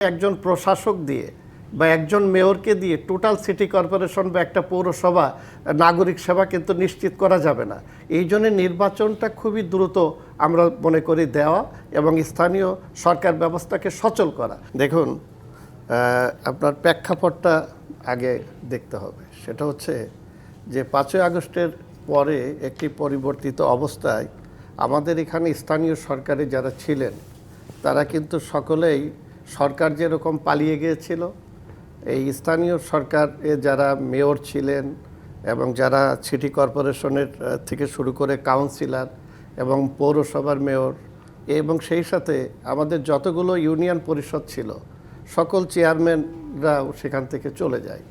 একজন প্রশাসক দিয়ে বা একজন মেয়রকে দিয়ে টোটাল সিটি কর্পোরেশন বা একটা পৌরসভা নাগরিক সেবা কিন্তু নিশ্চিত করা যাবে না। এই জন্য নির্বাচনটা খুবই দ্রুত আমরা মনে করি দেওয়া এবং স্থানীয় সরকার ব্যবস্থাকে সচল করা। দেখুন, আপনার প্রেক্ষাপটটা আগে দেখতে হবে। সেটা হচ্ছে যে 5ই আগস্টের পরে একটি পরিবর্তিত অবস্থায় আমাদের এখানে স্থানীয় সরকারে যারা ছিলেন তারা কিন্তু সকলেই সরকার যেরকম পালিয়ে গিয়েছিল, এই স্থানীয় সরকারে যারা মেয়র ছিলেন এবং যারা সিটি কর্পোরেশনের থেকে শুরু করে কাউন্সিলর এবং পৌরসভার মেয়র এবং সেই সাথে আমাদের যতগুলো ইউনিয়ন পরিষদ ছিল সকল চেয়ারম্যানরাও সেখান থেকে চলে যায়।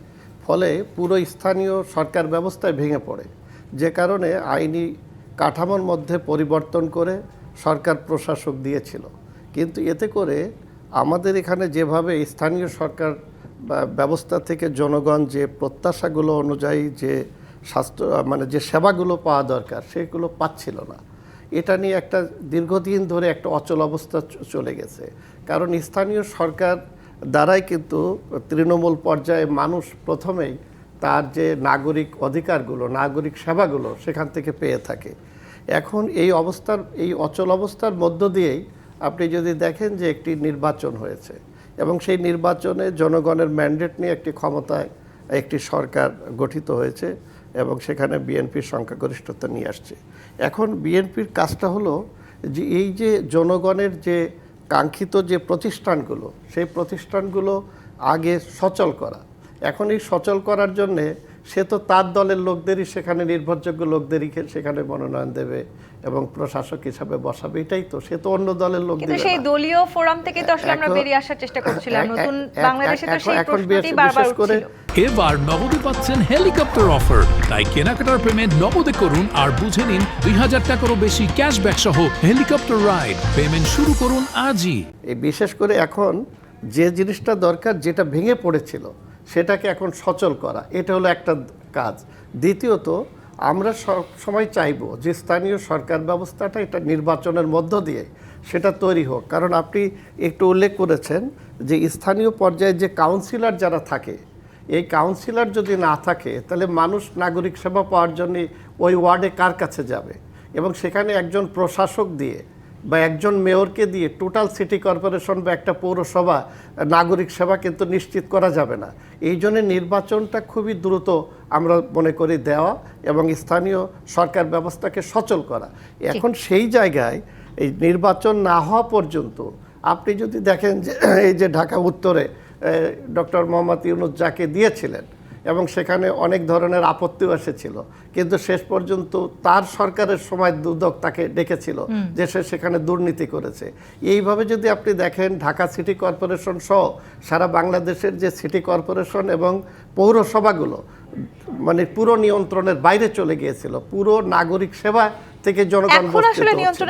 ফলে পুরো স্থানীয় সরকার ব্যবস্থায় ভেঙে পড়ে, যে কারণে আইনি কাঠামোর মধ্যে পরিবর্তন করে সরকার প্রশাসক দিয়েছিল। কিন্তু এতে করে আমাদের এখানে যেভাবে স্থানীয় সরকার ব্যবস্থা থেকে জনগণ যে প্রত্যাশাগুলো অনুযায়ী যে স্বাস্থ্য যে সেবাগুলো পাওয়া দরকার সেগুলো পাচ্ছিল না। এটা নিয়ে একটা দীর্ঘদিন ধরে একটা অচল অবস্থা চলে গেছে। কারণ স্থানীয় সরকার দ্বারাই কিন্তু তৃণমূল পর্যায়ে মানুষ প্রথমেই তার যে নাগরিক অধিকারগুলো, নাগরিক সেবাগুলো সেখান থেকে পেয়ে থাকে। এখন এই অচল অবস্থার মধ্য দিয়েই আপনি যদি দেখেন যে একটি নির্বাচন হয়েছে এবং সেই নির্বাচনে জনগণের ম্যান্ডেট নিয়ে একটি ক্ষমতায় একটি সরকার গঠিত হয়েছে এবং সেখানে বিএনপির সংখ্যাগরিষ্ঠতা নিয়ে আসছে। এখন বিএনপির কাজটা হলো যে এই যে জনগণের যে কাঙ্ক্ষিত যে প্রতিষ্ঠানগুলো সেই প্রতিষ্ঠানগুলো আগে সচল করা। এখন এই সচল করার জন্যে সে তো তার দলের লোকদেরই সেখানে নির্ভরযোগ্য লোকদেরই সেখানে মনোনয়ন দেবে এবং প্রশাসক হিসাবে বসাবে। এটাই তো, সে তো অন্য দলের লোক কিন্তু সেই দলীয় ফোরাম থেকে তো আসলে আমরা বেরিয়ে আসার চেষ্টা করছিলাম। নতুন বাংলাদেশে তো সেই প্রশ্নটি বারবার উঠছিল। এবার নগদে পাচ্ছেন হেলিকপ্টার অফার, তাই কেনাকাটার পেমেন্ট নগদে করুন আর বুঝে নিন 2000 টাকারও বেশি ক্যাশব্যাক সহ হেলিকপ্টার রাইড। পেমেন্ট শুরু করুন আজই। বিশেষ করে এখন যে জিনিসটা দরকার, যেটা ভেঙে পড়েছিল সেটাকে এখন সচল করা, এটা হলো একটা কাজ। দ্বিতীয়ত, আমরা সব সময় চাইব যে স্থানীয় সরকার ব্যবস্থাটা এটা নির্বাচনের মধ্য দিয়ে সেটা তৈরি হোক। কারণ আপনি একটু উল্লেখ করেছেন যে স্থানীয় পর্যায়ে যে কাউন্সিলর যারা থাকে, এই কাউন্সিলর যদি না থাকে তাহলে মানুষ নাগরিক সেবা পাওয়ার জন্য ওই ওয়ার্ডে কার কাছে যাবে? এবং সেখানে একজন প্রশাসক দিয়ে বা একজন মেয়রকে দিয়ে টোটাল সিটি কর্পোরেশন বা একটা পৌরসভা নাগরিক সেবা কিন্তু নিশ্চিত করা যাবে না। এই জন্য নির্বাচনটা খুবই দ্রুত আমরা মনে করি দেওয়া এবং স্থানীয় সরকার ব্যবস্থাকে সচল করা। এখন সেই জায়গায় এই নির্বাচন না হওয়া পর্যন্ত আপনি যদি দেখেন যে এই যে ঢাকা উত্তরে ডক্টর মোহাম্মদ ইউনূস যাকে দিয়েছিলেন এবং সেখানে অনেক ধরনের আপত্তিও এসেছিল, কিন্তু শেষ পর্যন্ত তার সরকারের সময় দুদক তাকে ডেকেছিল যে সে সেখানে দুর্নীতি করেছে। এইভাবে যদি আপনি দেখেন ঢাকা সিটি কর্পোরেশন সহ সারা বাংলাদেশের যে সিটি কর্পোরেশন এবং পৌরসভাগুলো পুরো নিয়ন্ত্রণের বাইরে চলে গিয়েছিল, পুরো নাগরিক সেবা থেকে জনগণ বঞ্চিত হচ্ছিল।